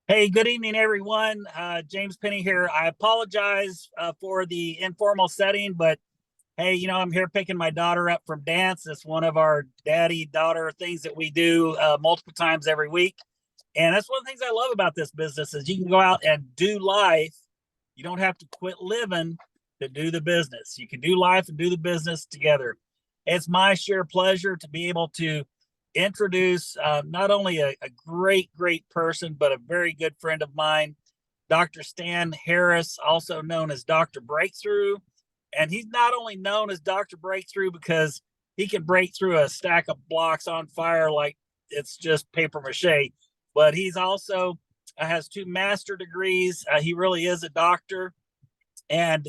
Hey, good evening, everyone. James Penny here. I apologize for the informal setting, but hey, I'm here picking my daughter up from dance. It's one of our daddy-daughter things that we do multiple times every week. And that's one of the things I love about this business is you can go out and do life. You don't have to quit living to do the business. You can do life and do the business together. It's my sheer pleasure to be able to introduce not only a great person, but a very good friend of mine, Dr. Stan Harris, also known as Dr. Breakthrough. And he's not only known as Dr. Breakthrough because he can break through a stack of blocks on fire like it's just paper mache, but he's also has 2 master degrees. He really is a doctor, and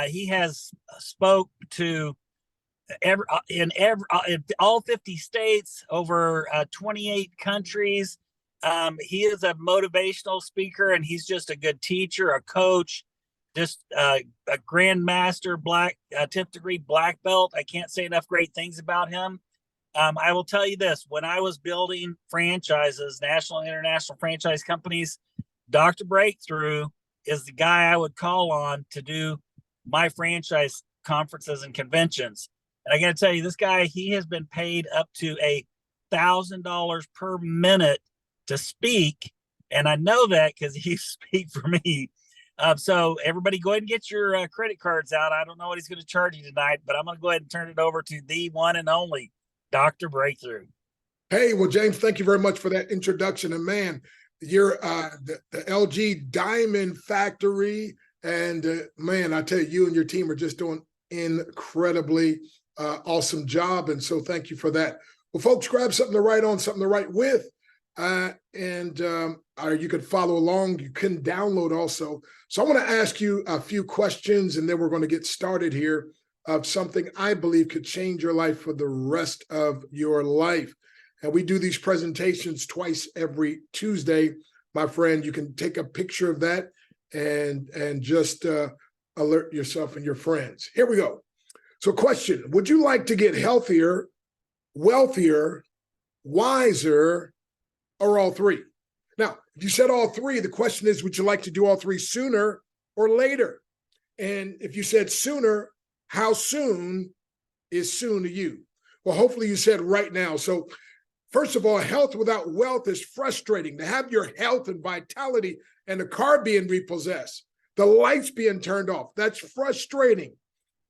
he has spoke to in all 50 states, over 28 countries. He is a motivational speaker, and he's just a good teacher, a coach, just a grandmaster, 10th degree black belt. I can't say enough great things about him. I will tell you this: when I was building franchises, national and international franchise companies, Dr. Breakthrough is the guy I would call on to do my franchise conferences and conventions. And I got to tell you, this guy, he has been paid up to $1,000 per minute to speak. And I know that because he speak for me. So everybody go ahead and get your credit cards out. I don't know what he's going to charge you tonight, but I'm going to go ahead and turn it over to the one and only Dr. Breakthrough. Hey, well, James, thank you very much for that introduction. And man, you're the LG Diamond Factory. And man, I tell you, you and your team are just doing incredibly awesome job. And so thank you for that. Well, folks, grab something to write on, something to write with. You can follow along. You can download also. So I want to ask you a few questions, and then we're going to get started here of something I believe could change your life for the rest of your life. And we do these presentations twice every Tuesday, my friend. You can take a picture of that and just alert yourself and your friends. Here we go. So question: would you like to get healthier, wealthier, wiser, or all three? Now, if you said all three, the question is, would you like to do all three sooner or later? And if you said sooner, how soon is soon to you? Well, hopefully you said right now. So first of all, health without wealth is frustrating. To have your health and vitality and the car being repossessed, the lights being turned off, that's frustrating.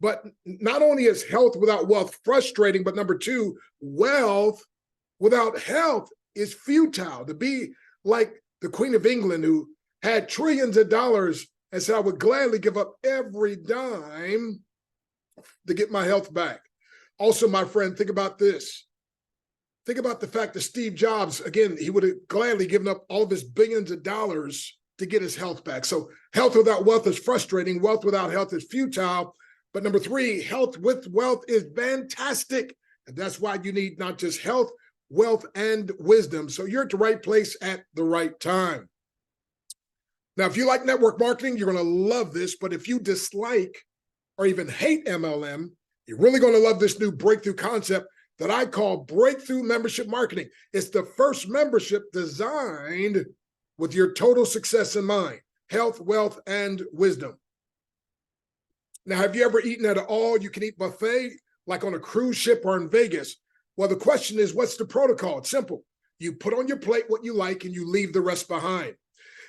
But not only is health without wealth frustrating, but number two, wealth without health is futile. To be like the Queen of England, who had trillions of dollars and said, I would gladly give up every dime to get my health back. Also, my friend, think about this. Think about the fact that Steve Jobs, again, he would have gladly given up all of his billions of dollars to get his health back. So health without wealth is frustrating. Wealth without health is futile. But number three, health with wealth is fantastic. And that's why you need not just health, wealth, and wisdom. So you're at the right place at the right time. Now, if you like network marketing, you're going to love this. But if you dislike or even hate MLM, you're really going to love this new breakthrough concept that I call breakthrough membership marketing. It's the first membership designed with your total success in mind: health, wealth, and wisdom. Now, have you ever eaten at an all-you-can-eat buffet, like on a cruise ship or in Vegas? Well, the question is, what's the protocol? It's simple. You put on your plate what you like and you leave the rest behind.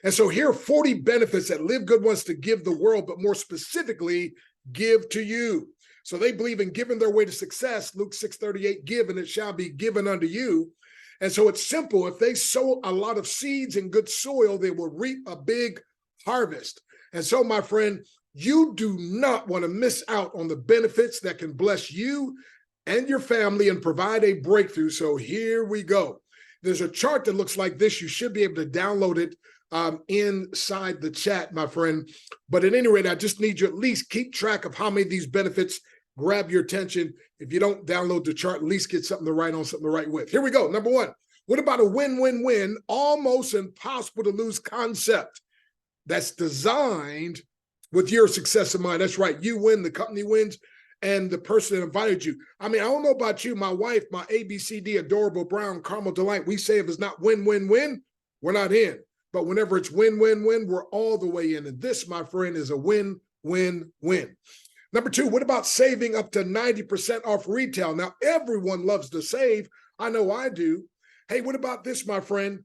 And so here are 40 benefits that LiveGood wants to give the world, but more specifically, give to you. So they believe in giving their way to success. Luke 6:38, give and it shall be given unto you. And so it's simple. If they sow a lot of seeds in good soil, they will reap a big harvest. And so, my friend, you do not want to miss out on the benefits that can bless you and your family and provide a breakthrough. So here we go. There's a chart that looks like this. You should be able to download it inside the chat, my friend. But at any rate, I just need you at least keep track of how many of these benefits grab your attention. If you don't download the chart, at least get something to write on, something to write with. Here we go. Number one, what about a win-win-win, almost impossible to lose concept that's designed with your success in mind? That's right. You win, the company wins, and the person that invited you. I mean, I don't know about you, my wife, my ABCD, adorable brown caramel delight, we say if it's not win-win-win, we're not in. but whenever it's win, win, win, we're all the way in. And this, my friend, is a win, win, win. Number two, what about saving up to 90% off retail? Now, everyone loves to save. I know I do. Hey, what about this, my friend?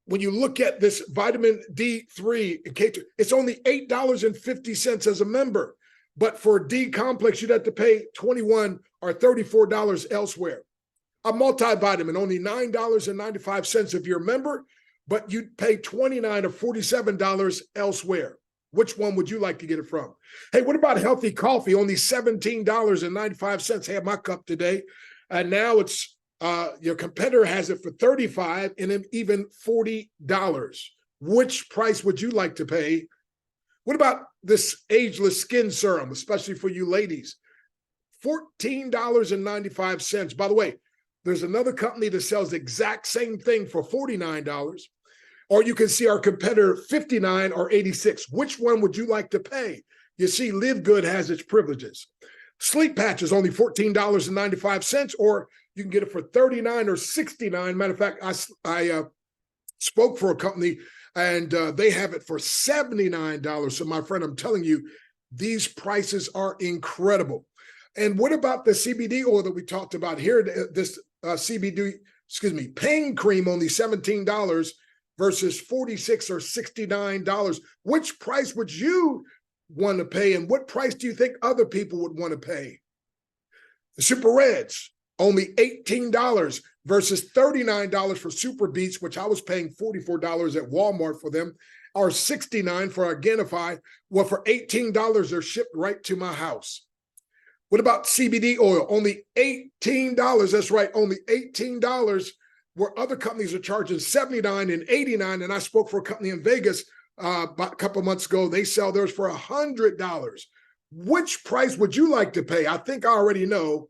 When you look at this vitamin D3, it's only $8.50 as a member. But for D complex, you'd have to pay $21 or $34 elsewhere. A multivitamin, only $9.95 if you're a member, but you'd pay $29 or $47 elsewhere. Which one would you like to get it from? Hey, what about healthy coffee? Only $17.95. I have my cup today. And now it's your competitor has it for $35 and then even $40. Which price would you like to pay? What about this ageless skin serum, especially for you ladies? $14.95. By the way, there's another company that sells the exact same thing for $49. Or you can see our competitor $59 or $86. Which one would you like to pay? You see, LiveGood has its privileges. Sleep patch is only $14.95, or you can get it for $39 or $69. Matter of fact, I spoke for a company and they have it for $79. So my friend, I'm telling you, these prices are incredible. And what about the CBD oil that we talked about here? This pain cream, only $17 versus $46 or $69. Which price would you want to pay? And what price do you think other people would want to pay? The Super Reds, only $18 versus $39 for Super Beats, which I was paying $44 at Walmart for them, or $69 for Organifi. Well, for $18, they're shipped right to my house. What about CBD oil? Only $18. That's right, only $18, where other companies are charging $79 and $89. And I spoke for a company in Vegas about a couple of months ago. They sell theirs for $100. Which price would you like to pay? I think I already know.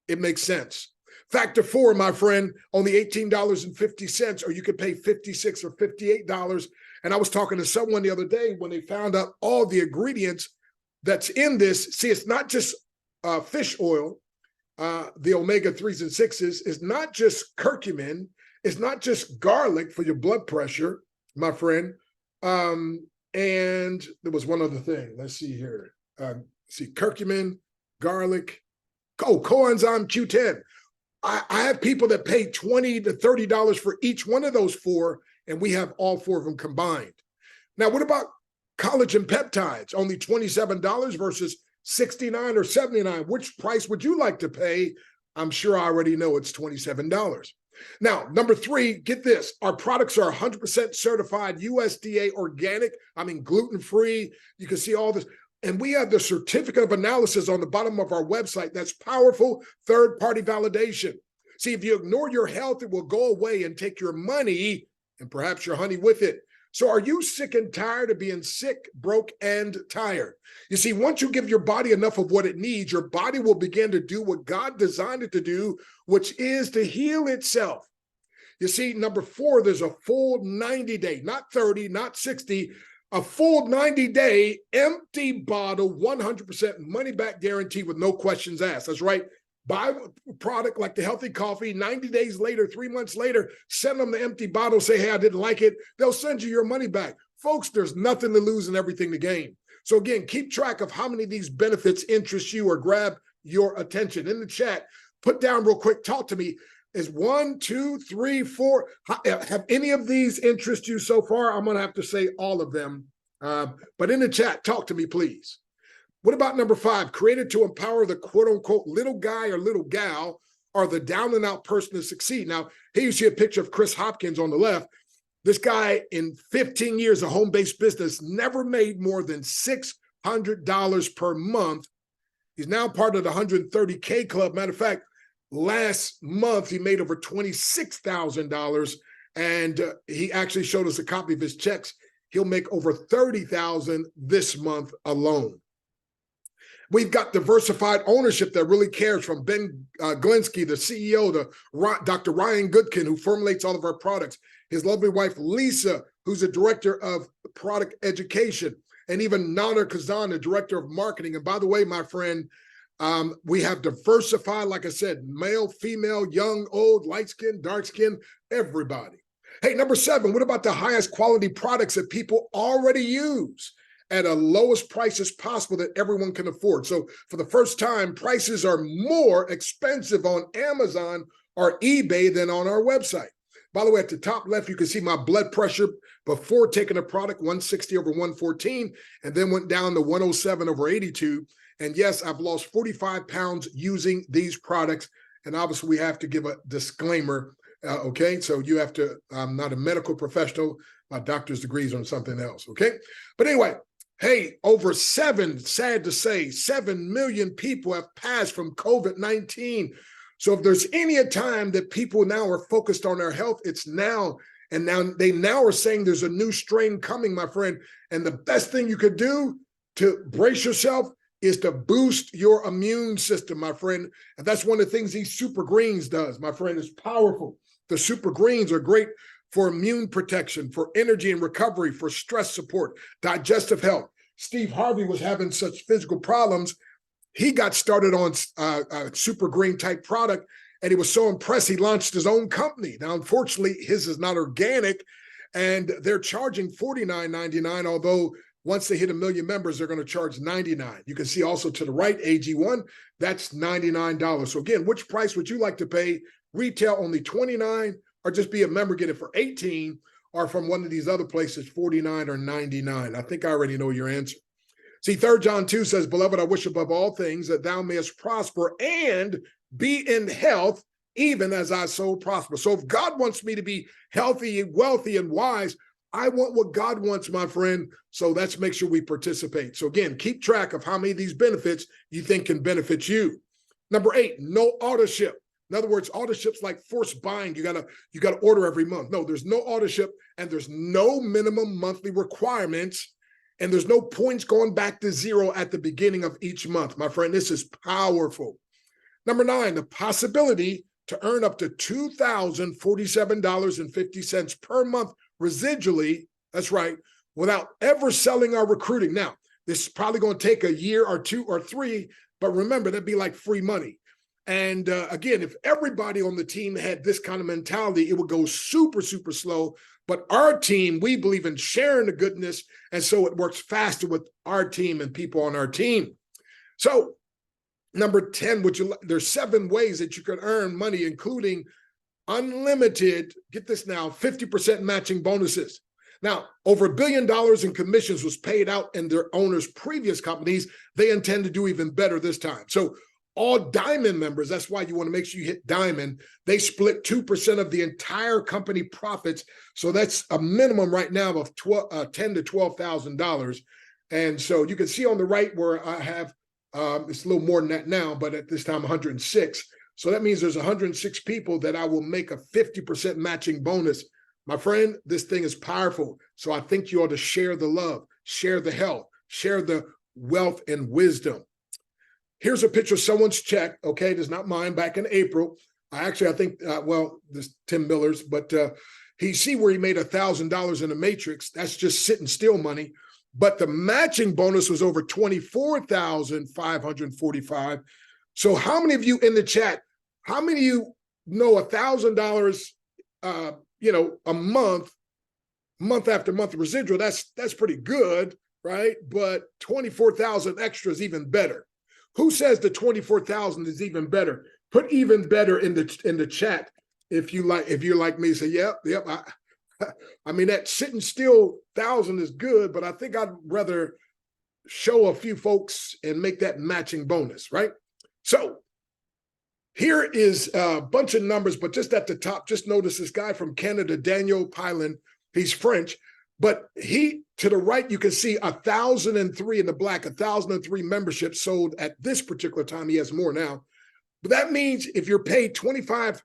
It makes sense. Factor 4, my friend, only $18.50, or you could pay $56 or $58. And I was talking to someone the other day when they found out all the ingredients that's in this. See, it's not just fish oil, the omega-3s and 6s, is not just curcumin, it's not just garlic for your blood pressure, my friend. And there was one other thing. Let's see here. Curcumin, garlic, coenzyme Q10. I have people that pay $20 to $30 for each one of those four, and we have all four of them combined. Now, what about collagen peptides? Only $27 versus $69 or $79. Which price would you like to pay? I'm sure I already know it's $27. Now, number 3, get this. Our products are 100% certified USDA organic. I mean, gluten-free. You can see all this. And we have the certificate of analysis on the bottom of our website. That's powerful third-party validation. See, if you ignore your health, it will go away and take your money and perhaps your honey with it. So are you sick and tired of being sick, broke, and tired? You see, once you give your body enough of what it needs, your body will begin to do what God designed it to do, which is to heal itself. You see, number 4, there's a full 90-day, not 30, not 60, a full 90-day empty bottle, 100% money-back guarantee with no questions asked. That's right. Buy a product like the healthy coffee, 90 days later, 3 months later, send them the empty bottle, say, hey, I didn't like it. They'll send you your money back. Folks, there's nothing to lose and everything to gain. So again, keep track of how many of these benefits interest you or grab your attention. In the chat, put down real quick, talk to me. Is 1, 2, 3, 4, have any of these interest you so far? I'm going to have to say all of them. But in the chat, talk to me, please. What about number 5? Created to empower the quote-unquote little guy or little gal or the down and out person to succeed. Now, here you see a picture of Chris Hopkins on the left. This guy, in 15 years of home-based business, never made more than $600 per month. He's now part of the 130K club. Matter of fact, last month, he made over $26,000, and he actually showed us a copy of his checks. He'll make over $30,000 this month alone. We've got diversified ownership that really cares, from Ben Glinsky, the CEO, to Dr. Ryan Goodkin, who formulates all of our products, his lovely wife, Lisa, who's the director of product education, and even Nader Kazan, the director of marketing. And by the way, my friend, we have diversified, like I said, male, female, young, old, light skin, dark skin, everybody. Hey, number 7, what about the highest quality products that people already use at a lowest prices possible that everyone can afford? So for the first time, prices are more expensive on Amazon or eBay than on our website. By the way, at the top left, you can see my blood pressure before taking a product, 160 over 114, and then went down to 107 over 82. And yes, I've lost 45 pounds using these products. And obviously, we have to give a disclaimer. Okay, so you have to, I'm not a medical professional. My doctor's degrees on something else. Okay, but anyway, hey, sad to say, 7 million people have passed from COVID-19. So if there's any time that people now are focused on their health, it's now. And now they are saying there's a new strain coming, my friend. And the best thing you could do to brace yourself is to boost your immune system, my friend. And that's one of the things these super greens does, my friend. It's powerful. The super greens are great for immune protection, for energy and recovery, for stress support, digestive health. Steve Harvey was having such physical problems. He got started on a super green type product, and he was so impressed, he launched his own company. Now, unfortunately, his is not organic, and they're charging $49.99, although once they hit 1 million members, they're going to charge $99. You can see also to the right, AG1, that's $99. So again, which price would you like to pay? Retail only $29, or just be a member, get it for $18, or from one of these other places, $49 or $99. I think I already know your answer. See, 3 John 2 says, beloved, I wish above all things that thou mayest prosper and be in health, even as thy soul prosper. So if God wants me to be healthy, wealthy, and wise, I want what God wants, my friend. So let's make sure we participate. So again, keep track of how many of these benefits you think can benefit you. Number 8, no auto ship. In other words, auto ship's like forced buying. You gotta order every month. No, there's no auto ship, and there's no minimum monthly requirements, and there's no points going back to 0 at the beginning of each month. My friend, this is powerful. Number 9, the possibility to earn up to $2,047.50 per month residually, that's right, without ever selling or recruiting. Now, this is probably going to take a year or 2 or 3, but remember, that'd be like free money. And again, if everybody on the team had this kind of mentality, it would go super, super slow. But our team, we believe in sharing the goodness, and so it works faster with our team and people on our team. So number 10, there's 7 ways that you can earn money, including unlimited, get this now, 50% matching bonuses. Now, over $1 billion in commissions was paid out in their owners' previous companies. They intend to do even better this time. So all Diamond members, that's why you want to make sure you hit Diamond. They split 2% of the entire company profits. So that's a minimum right now of $10,000 to $12,000. And so you can see on the right where I have, it's a little more than that now, but at this time, 106. So that means there's 106 people that I will make a 50% matching bonus. My friend, this thing is powerful. So I think you ought to share the love, share the health, share the wealth and wisdom. Here's a picture of someone's check. Okay, it is not mine, back in April. I think, this Tim Miller's, but he see where he made $1,000 in a matrix. That's just sitting still money. But the matching bonus was over $24,545. So how many of you in the chat, how many of you know $1,000, a month after month residual? That's pretty good, right? But 24,000 extra is even better. Who says the 24,000 is even better? Put even better in the chat if you're like me. Say, yep. I mean, that sitting still 1,000 is good, but I think I'd rather show a few folks and make that matching bonus, right? So here is a bunch of numbers, but just at the top, just notice this guy from Canada, Daniel Pilon. He's French, but to the right, you can see 1,003 in the black, 1,003 memberships sold at this particular time. He has more now. But that means if you're paid $25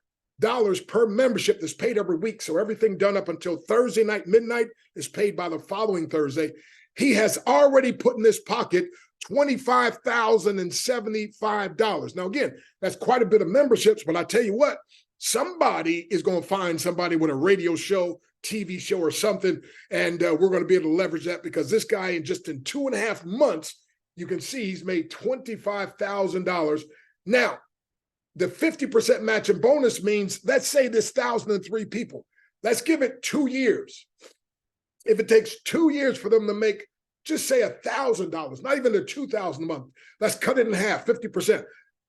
per membership that's paid every week, so everything done up until Thursday night, midnight, is paid by the following Thursday, he has already put in his pocket $25,075. Now, again, that's quite a bit of memberships, but I tell you what, somebody is going to find somebody with a radio show, TV show or something, and we're going to be able to leverage that, because this guy in 2.5 months, you can see he's made $25,000. Now, the 50% matching bonus means, let's say this 1,003 people, Let's give it 2 years. If it takes 2 years for them to make, just say $1,000, not even the $2,000 a month, let's cut it in half, 50%,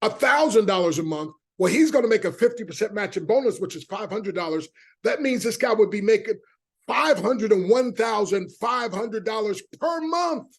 $1,000 a month. Well, he's going to make a 50% matching bonus, which is $500. That means this guy would be making $501,500 per month.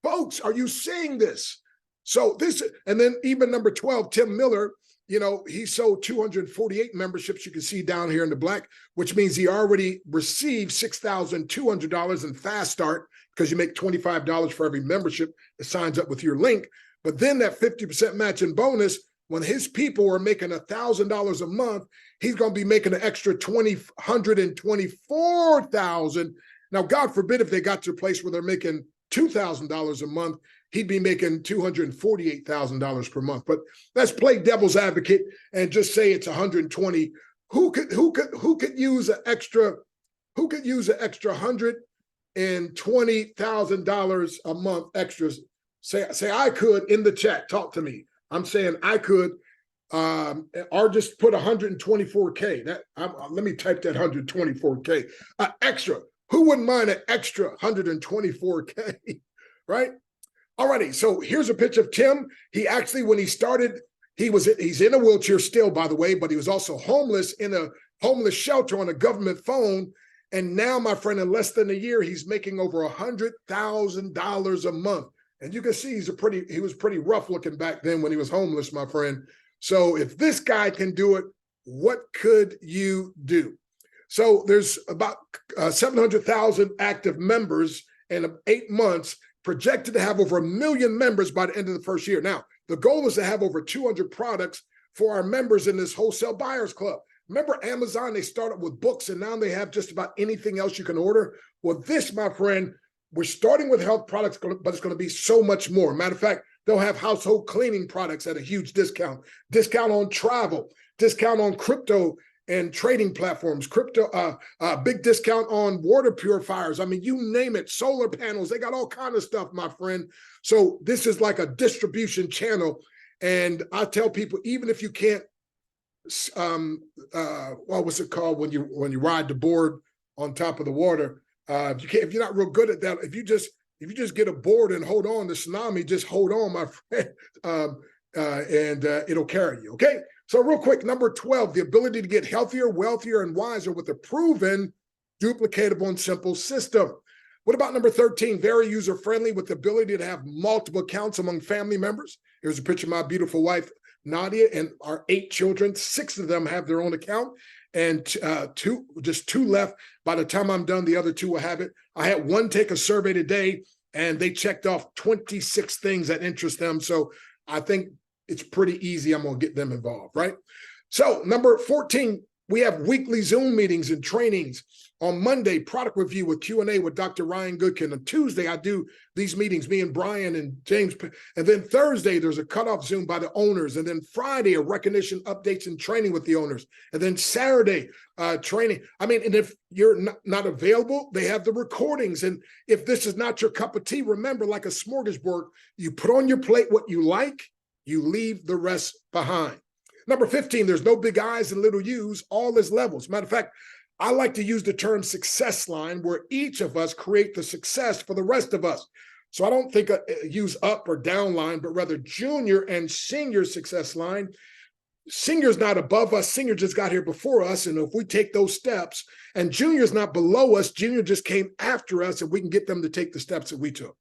Folks, are you seeing this? So this, and then even number 12, Tim Miller, you know, he sold 248 memberships. You can see down here in the black, which means he already received $6,200 in Fast Start, because you make $25 for every membership that signs up with your link. But then that 50% matching bonus, when his people are making $1,000 a month, he's going to be making an extra $124,000. Now, God forbid if they got to a place where they're making $2,000 a month, he'd be making $248,000 per month. But let's play devil's advocate and just say it's 120. Who could use an extra $120,000 a month extras? Say I could in the chat. Talk to me. I'm saying I could, or just put 124K. Let me type that 124K. Extra. Who wouldn't mind an extra 124K, right? Alrighty, so here's a picture of Tim. He actually, when he started, he's in a wheelchair still, by the way, but he was also homeless in a homeless shelter on a government phone. And now, my friend, in less than a year, he's making over $100,000 a month. And you can see he was pretty rough looking back then when he was homeless, my friend. So if this guy can do it, what could you do? So there's about 700,000 active members in 8 months, projected to have over 1 million members by the end of the first year. Now, the goal is to have over 200 products for our members in this wholesale buyers club. Remember Amazon, they started with books and now they have just about anything else you can order. Well, this, my friend, we're starting with health products, but it's going to be so much more. Matter of fact, they'll have household cleaning products at a huge discount on travel, discount on crypto and trading platforms, big discount on water purifiers. I mean, you name it, solar panels, they got all kinds of stuff, my friend. So this is like a distribution channel. And I tell people, even if you can't, what's it called when you ride the board on top of the water? If you're not real good at that, if you just get a board and hold on to tsunami, just hold on, my friend, and it'll carry you. Okay. So real quick, number 12, the ability to get healthier, wealthier, and wiser with a proven, duplicatable, and simple system. What about number 13? Very user-friendly with the ability to have multiple accounts among family members. Here's a picture of my beautiful wife, Nadia, and our 8 children. 6 of them have their own account, and just 2 left. By the time I'm done, the other 2 will have it. I had 1 take a survey today, and they checked off 26 things that interest them. So I think it's pretty easy. I'm going to get them involved, right? So number 14, we have weekly Zoom meetings and trainings. On Monday, product review with Q&A with Dr. Ryan Goodkin. On Tuesday, I do these meetings, me and Brian and James. And then Thursday, there's a cutoff Zoom by the owners. And then Friday, a recognition, updates, and training with the owners. And then Saturday, training. I mean, and if you're not available, they have the recordings. And if this is not your cup of tea, remember, like a smorgasbord, you put on your plate what you like, you leave the rest behind. Number 15, there's no big I's and little U's, all is levels. Matter of fact, I like to use the term success line, where each of us create the success for the rest of us. So I don't think use up or down line, but rather junior and senior success line. Senior's not above us. Senior just got here before us. And if we take those steps, and junior's not below us, junior just came after us, and we can get them to take the steps that we took.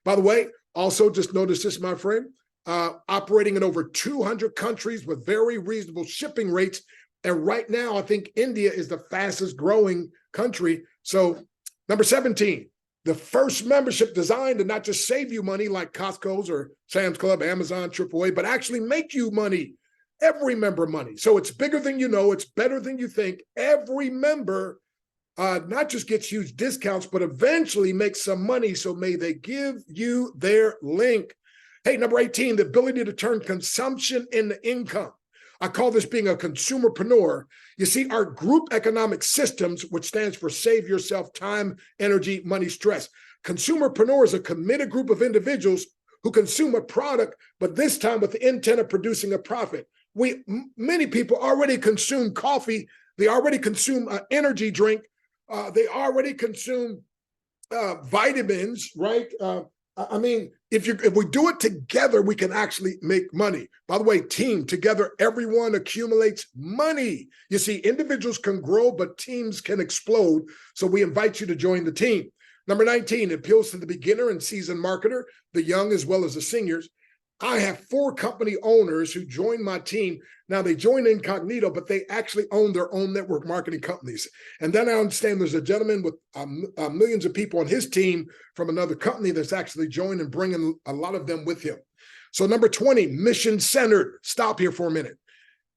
By the way, also just notice this, my friend, operating in over 200 countries with very reasonable shipping rates. And right now, I think India is the fastest growing country. So number 17, the first membership designed to not just save you money like Costco's or Sam's Club, Amazon, AAA, but actually make you money, every member money. So it's bigger than you know, it's better than you think. Every member not just gets huge discounts, but eventually makes some money. So may they give you their link. Hey, number 18, the ability to turn consumption into income. I call this being a consumerpreneur. You see, our group economic systems, which stands for save yourself time, energy, money, stress. Consumerpreneur is a committed group of individuals who consume a product, but this time with the intent of producing a profit. Many people already consume coffee They already consume an energy drink. They already consume vitamins, right? I mean, if we do it together, we can actually make money. By the way, team, together, everyone accumulates money. You see, individuals can grow, but teams can explode. So we invite you to join the team. Number 19, appeals to the beginner and seasoned marketer, the young as well as the seniors. I have 4 company owners who join my team. Now, they join incognito, but they actually own their own network marketing companies. And then I understand there's a gentleman with millions of people on his team from another company that's actually joined and bringing a lot of them with him. So number 20, mission-centered. Stop here for a minute.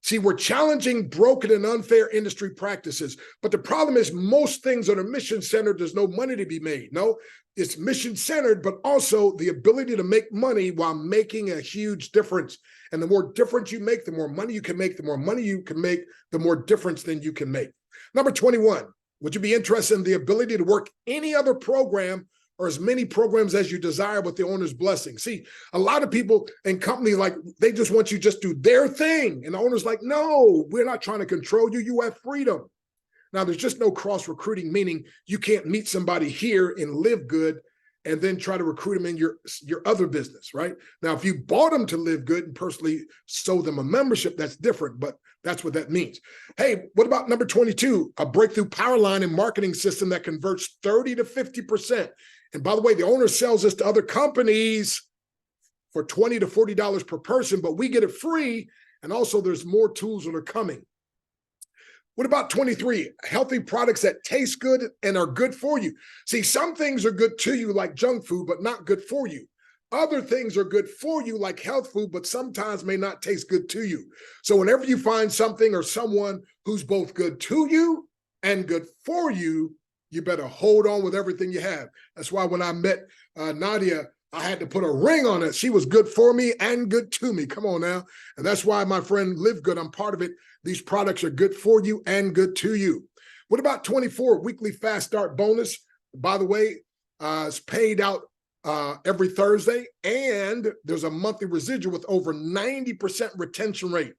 See, we're challenging broken and unfair industry practices, but the problem is most things that are mission-centered, there's no money to be made. No, it's mission-centered, but also the ability to make money while making a huge difference. And the more difference you make, the more money you can make. The more money you can make, the more difference than you can make. Number 21, would you be interested in the ability to work any other program or as many programs as you desire with the owner's blessing? See, a lot of people and companies, like, they just want you to just do their thing. And the owner's like, no, we're not trying to control you. You have freedom. Now, there's just no cross recruiting, meaning you can't meet somebody here in LiveGood and then try to recruit them in your other business, right? Now, if you bought them to LiveGood and personally sold them a membership, that's different, but that's what that means. Hey, what about number 22, a breakthrough power line and marketing system that converts 30 to 50%. And by the way, the owner sells this to other companies for $20 to $40 per person, but we get it free. And also there's more tools that are coming. What about 23? Healthy products that taste good and are good for you. See, some things are good to you like junk food, but not good for you. Other things are good for you like health food, but sometimes may not taste good to you. So whenever you find something or someone who's both good to you and good for you, you better hold on with everything you have. That's why when I met Nadia, I had to put a ring on it. She was good for me and good to me. Come on now. And that's why my friend LiveGood, I'm part of it. These products are good for you and good to you. What about 24, weekly fast start bonus? By the way, it's paid out every Thursday, and there's a monthly residual with over 90% retention rate.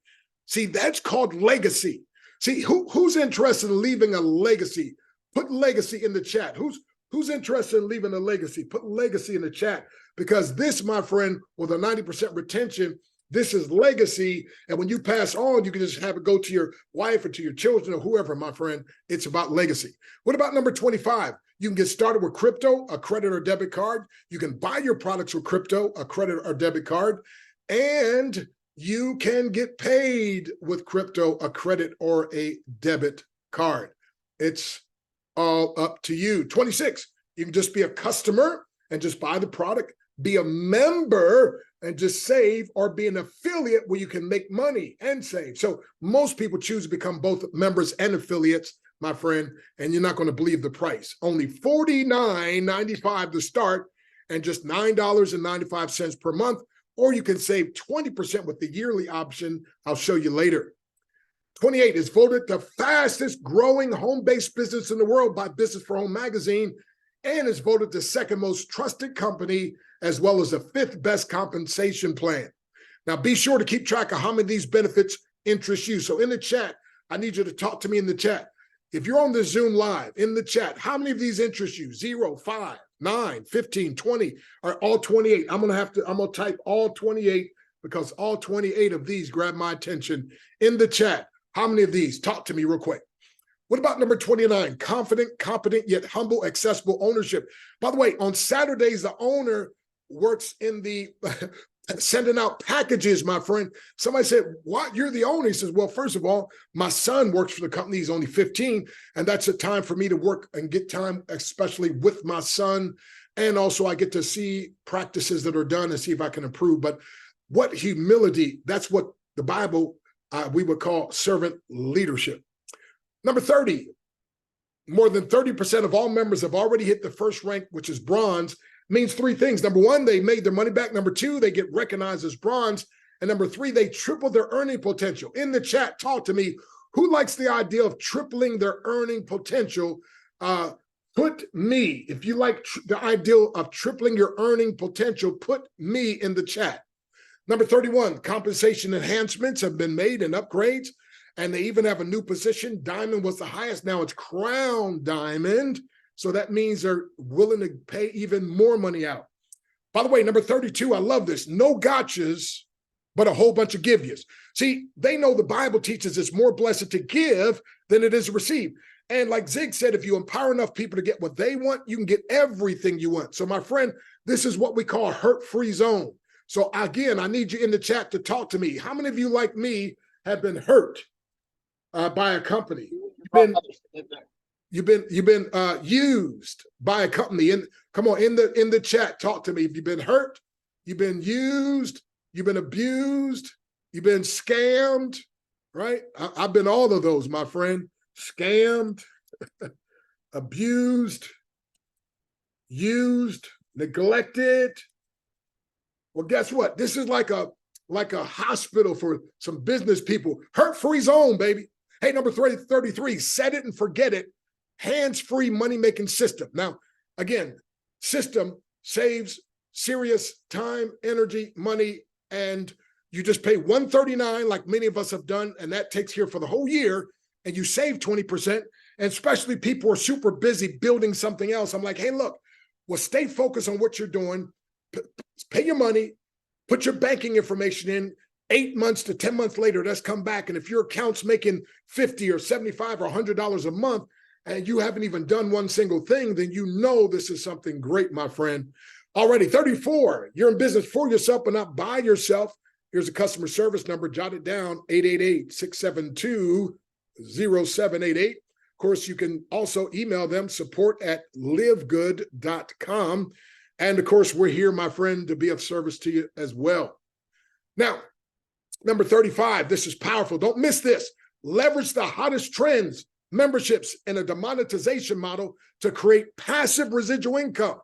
See, that's called legacy. See, who's interested in leaving a legacy? Put legacy in the chat. Who's interested in leaving a legacy? Put legacy in the chat, because this, my friend, with a 90% retention, this is legacy. And when you pass on, you can just have it go to your wife or to your children or whoever, my friend. It's about legacy. What about number 25? You can get started with crypto, a credit or debit card. You can buy your products with crypto, a credit or debit card, and you can get paid with crypto, a credit or a debit card. It's all up to you. 26, you can just be a customer and just buy the product, be a member and just save, or be an affiliate where you can make money and save. So most people choose to become both members and affiliates, my friend, and you're not going to believe the price. Only $49.95 to start and just $9.95 per month, or you can save 20% with the yearly option. I'll show you later. 28 is voted the fastest growing home-based business in the world by Business for Home magazine, and is voted the second most trusted company, as well as the 5th best compensation plan. Now, be sure to keep track of how many of these benefits interest you. So in the chat, I need you to talk to me in the chat. If you're on the Zoom live, in the chat, how many of these interest you? 0, 5, 9, 15, 20, or all 28? I'm gonna type all 28, because all 28 of these grab my attention. In the chat, how many of these? Talk to me real quick. What about number 29? Confident, competent, yet humble, accessible ownership. By the way, on Saturdays, the owner works in the sending out packages, my friend. Somebody said, what? You're the owner? He says, well, first of all, my son works for the company. He's only 15. And that's a time for me to work and get time, especially with my son. And also I get to see practices that are done and see if I can improve. But what humility, that's what the Bible, we would call servant leadership. Number 30, more than 30% of all members have already hit the first rank, which is bronze. Means 3 things. Number 1, they made their money back. Number 2, they get recognized as bronze. And number 3, they triple their earning potential. In the chat, talk to me. Who likes the idea of tripling their earning potential? Put me. If you like the idea of tripling your earning potential, put me in the chat. Number 31, compensation enhancements have been made and upgrades. And they even have a new position. Diamond was the highest. Now it's Crown Diamond. So that means they're willing to pay even more money out. By the way, number 32, I love this. No gotchas, but a whole bunch of give yous. See, they know the Bible teaches it's more blessed to give than it is to receive. And like Zig said, if you empower enough people to get what they want, you can get everything you want. So my friend, this is what we call a hurt-free zone. So again, I need you in the chat to talk to me. How many of you, like me, have been hurt by a company? You've been used by a company. And come on, in the chat, talk to me. If you've been hurt, you've been used, you've been abused, you've been scammed, right? I've been all of those, my friend. Scammed, abused, used, neglected. Well, guess what? This is like a hospital for some business people. Hurt-free zone, baby. Hey, number 33, set it and forget it. Hands-free money-making system. Now, again, system saves serious time, energy, money, and you just pay $139 like many of us have done, and that takes care for the whole year, and you save 20%, and especially people are super busy building something else. I'm like, hey, look, well, stay focused on what you're doing, pay your money, put your banking information in. 8 months to 10 months later, let's come back. And if your account's making $50 or $75 or $100 a month, and you haven't even done one single thing, then you know this is something great, my friend. Already, 34, you're in business for yourself, but not by yourself. Here's a customer service number, jot it down, 888-672-0788. Of course, you can also email them, support@livegood.com. And of course, we're here, my friend, to be of service to you as well. Now, number 35, this is powerful. Don't miss this. Leverage the hottest trends, memberships, and a demonetization model to create passive residual income.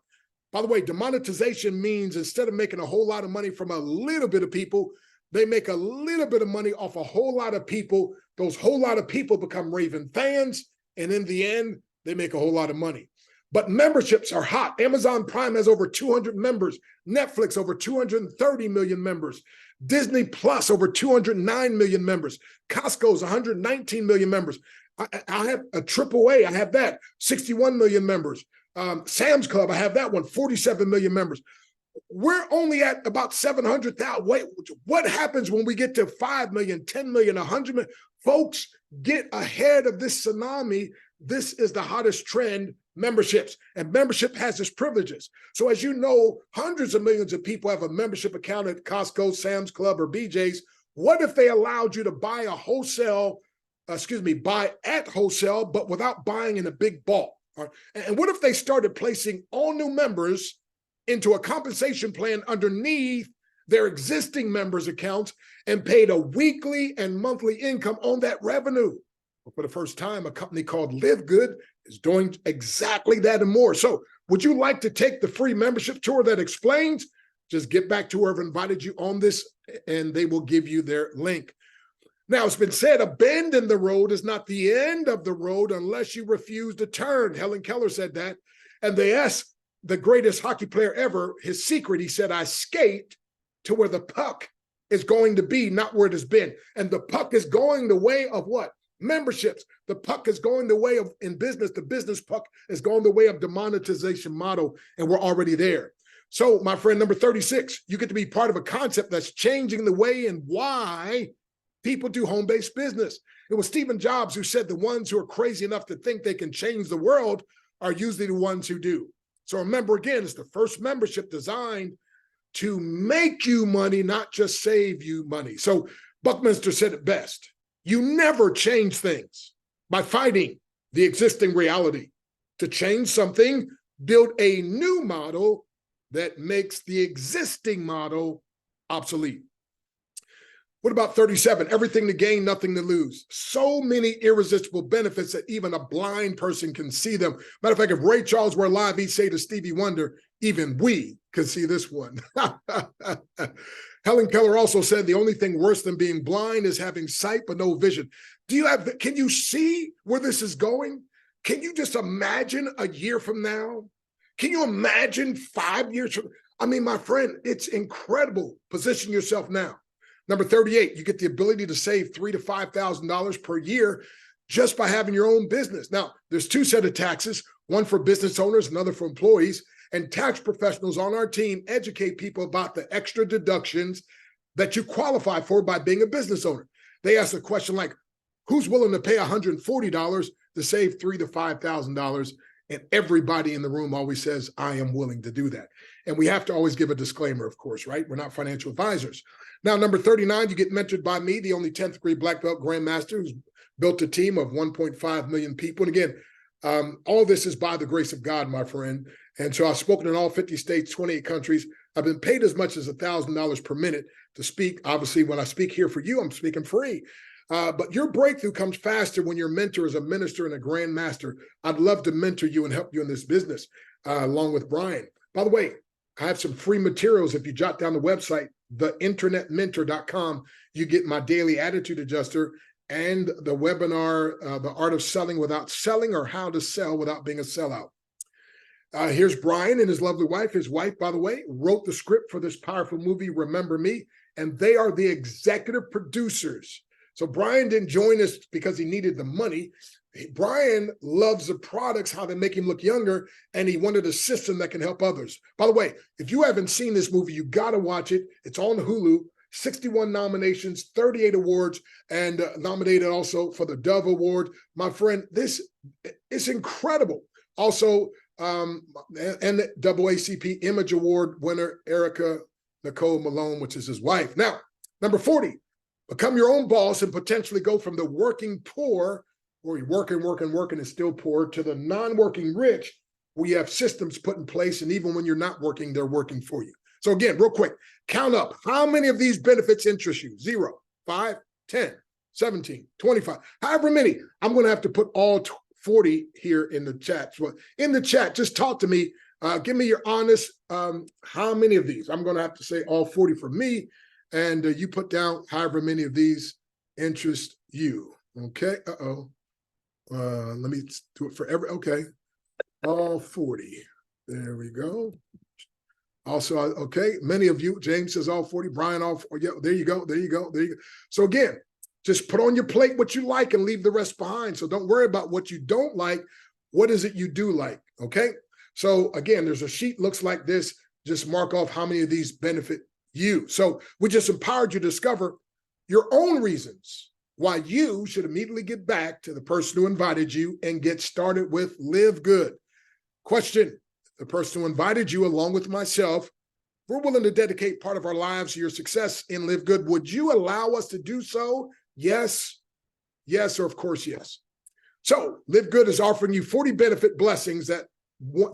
By the way, demonetization means instead of making a whole lot of money from a little bit of people, they make a little bit of money off a whole lot of people. Those whole lot of people become raving fans, and in the end, they make a whole lot of money. But memberships are hot. Amazon Prime has over 200 members. Netflix over 230 million members. Disney Plus over 209 million members. COSTCO'S 119 million members. I have a AAA, I have that, 61 million members. Sam's Club, I have that one, 47 million members. We're only at about 700,000. Wait, what happens when we get to 5 million, 10 million, 100 million? Folks, get ahead of this tsunami. This is the hottest trend, memberships. And membership has its privileges. So as you know, hundreds of millions of people have a membership account at Costco, Sam's Club, or BJ's. What if they allowed you to buy a wholesale, buy at wholesale, but without buying in a big bulk? And what if they started placing all new members into a compensation plan underneath their existing members' accounts and paid a weekly and monthly income on that revenue? For the first time, a company called LiveGood is doing exactly that and more. So would you like to take the free membership tour that explains? Just get back to whoever invited you on this and they will give you their link. Now, it's been said, a bend in the road is not the end of the road unless you refuse to turn. Helen Keller said that. And they asked the greatest hockey player ever, his secret, he said, I skate to where the puck is going to be, not where it has been. And the puck is going the way of what? Memberships. The puck is going the way of, in business, the business puck is going the way of demonetization model, and we're already there. So, my friend, number 36, you get to be part of a concept that's changing the way and why people do home-based business. It was Stephen Jobs who said the ones who are crazy enough to think they can change the world are usually the ones who do. So remember, again, it's the first membership designed to make you money, not just save you money. So Buckminster said it best. You never change things by fighting the existing reality. To change something, build a new model that makes the existing model obsolete. What about 37? Everything to gain, nothing to lose. So many irresistible benefits that even a blind person can see them. Matter of fact, if Ray Charles were alive, he'd say to Stevie Wonder, even we can see this one. Helen Keller also said the only thing worse than being blind is having sight but no vision. Can you see where this is going? Can you just imagine a year from now? Can you imagine 5 years from? I mean, my friend, it's incredible. Position yourself now. Number 38, you get the ability to save $3,000 to $5,000 per year just by having your own business. Now, there's two sets of taxes, one for business owners, another for employees, and tax professionals on our team educate people about the extra deductions that you qualify for by being a business owner. They ask a question like, who's willing to pay $140 to save $3,000 to $5,000? And everybody in the room always says, I am willing to do that. And we have to always give a disclaimer, of course, right? We're not financial advisors. Now, number 39, you get mentored by me, the only 10th degree black belt grandmaster who's built a team of 1.5 million people. And again, all this is by the grace of God, my friend. And so I've spoken in all 50 states, 28 countries. I've been paid as much as $1,000 per minute to speak. Obviously, when I speak here for you, I'm speaking free. But your breakthrough comes faster when your mentor is a minister and a grandmaster. I'd love to mentor you and help you in this business, along with Brian. By the way, I have some free materials. If you jot down the website, theinternetmentor.com, you get my daily attitude adjuster and the webinar, The Art of Selling Without Selling, or How to Sell Without Being a Sellout. Here's Brian and his lovely wife. His wife, by the way, wrote the script for this powerful movie, Remember Me, and they are the executive producers. So Brian didn't join us because he needed the money. Brian loves the products, how they make him look younger, and he wanted a system that can help others. By the way, if you haven't seen this movie, you got to watch it. It's on Hulu. 61 nominations, 38 awards, and nominated also for the Dove Award. My friend, this is incredible. Also, NAACP Image Award winner, Erica Nicole Malone, which is his wife. Now, number 40, become your own boss and potentially go from the working poor, or you're working and still poor, to the non-working rich, where you have systems put in place, and even when you're not working, they're working for you. So again, real quick, count up. How many of these benefits interest you? 0, 5, 10, 17, 25, however many. I'm going to have to put all 40 here in the chat. So in the chat, just talk to me. Give me your honest, how many of these? I'm going to have to say all 40 for me. And you put down however many of these interest you. Okay. Let me do it for every. Okay. All 40. There we go. Also, okay. Many of you, James says all 40, Brian, all 40. Yeah, there you go. There you go. There you go. So again, just put on your plate what you like and leave the rest behind. So don't worry about what you don't like. What is it you do like? Okay. So again, there's a sheet looks like this. Just mark off how many of these benefit you. So we just empowered you to discover your own reasons why you should immediately get back to the person who invited you and get started with Live Good. Question: the person who invited you, along with myself, we're willing to dedicate part of our lives to your success in Live Good. Would you allow us to do so? Yes, yes, or of course, yes. So Live Good is offering you 40 benefit blessings that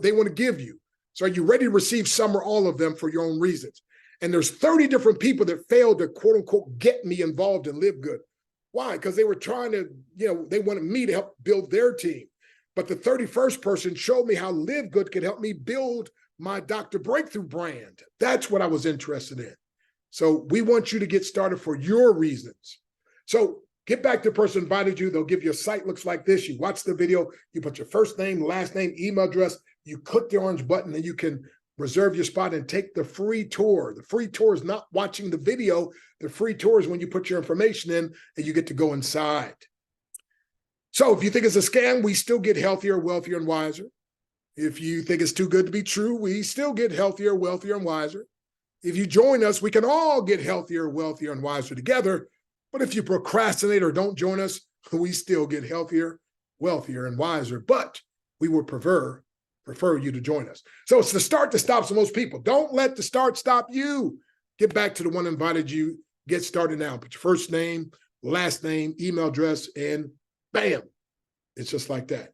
they want to give you. So are you ready to receive some or all of them for your own reasons? And there's 30 different people that failed to, quote unquote, get me involved in Live Good. Why? Because they were trying to, they wanted me to help build their team. But the 31st person showed me how Live Good could help me build my Dr. Breakthrough brand. That's what I was interested in. So we want you to get started for your reasons. So get back to the person who invited you. They'll give you a site looks like this. You watch the video, you put your first name, last name, email address, you click the orange button, and you can reserve your spot and take the free tour. The free tour is not watching the video. The free tour is when you put your information in and you get to go inside. So if you think it's a scam, we still get healthier, wealthier, and wiser. If you think it's too good to be true, we still get healthier, wealthier, and wiser. If you join us, we can all get healthier, wealthier, and wiser together. But if you procrastinate or don't join us, we still get healthier, wealthier, and wiser. But we would prefer you to join us. So it's the start that stops most people. Don't let the start stop you. Get back to the one that invited you. Get started now. Put your first name, last name, email address, and bam. It's just like that.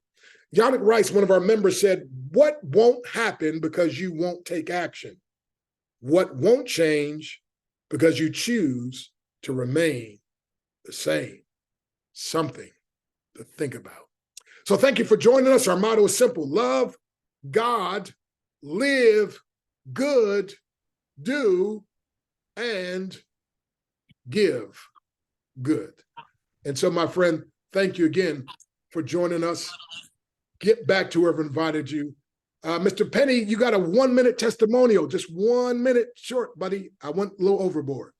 Yannick Rice, one of our members, said, what won't happen because you won't take action? What won't change because you choose to remain the same? Something to think about. So thank you for joining us. Our motto is simple: love God, live good, do, and give good. And so, my friend, thank you again for joining us. Get back to whoever invited you. Mr. Penny, you got a 1-minute testimonial, just 1 minute short, buddy. I went a little overboard.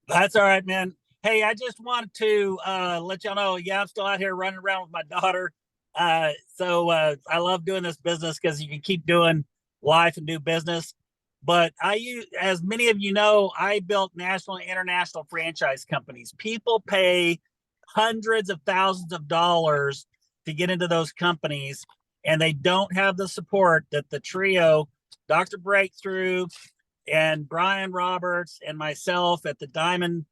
That's all right, man. Hey, I just wanted to let y'all know, yeah, I'm still out here running around with my daughter. I love doing this business because you can keep doing life and do business. But as many of you know, I built national and international franchise companies. People pay hundreds of thousands of dollars to get into those companies, and they don't have the support that the trio, Dr. Breakthrough, and Brian Roberts and myself at the Diamond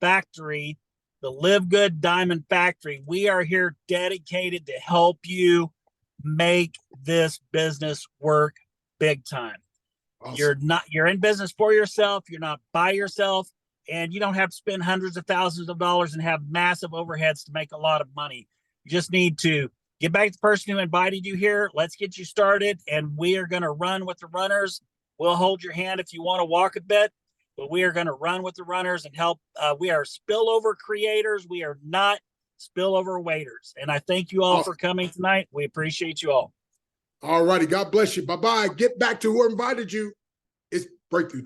Factory, the LiveGood Diamond Factory. We are here dedicated to help you make this business work big time. Awesome. You're in business for yourself. You're not by yourself, and you don't have to spend hundreds of thousands of dollars and have massive overheads to make a lot of money. You just need to get back to the person who invited you here. Let's get you started, and we are going to run with the runners. We'll hold your hand if you want to walk a bit, but we are going to run with the runners and help. We are spillover creators. We are not spillover waiters. And I thank you all Awesome. for coming tonight. We appreciate you all. All righty. God bless you. Bye-bye. Get back to who invited you. It's Breakthrough.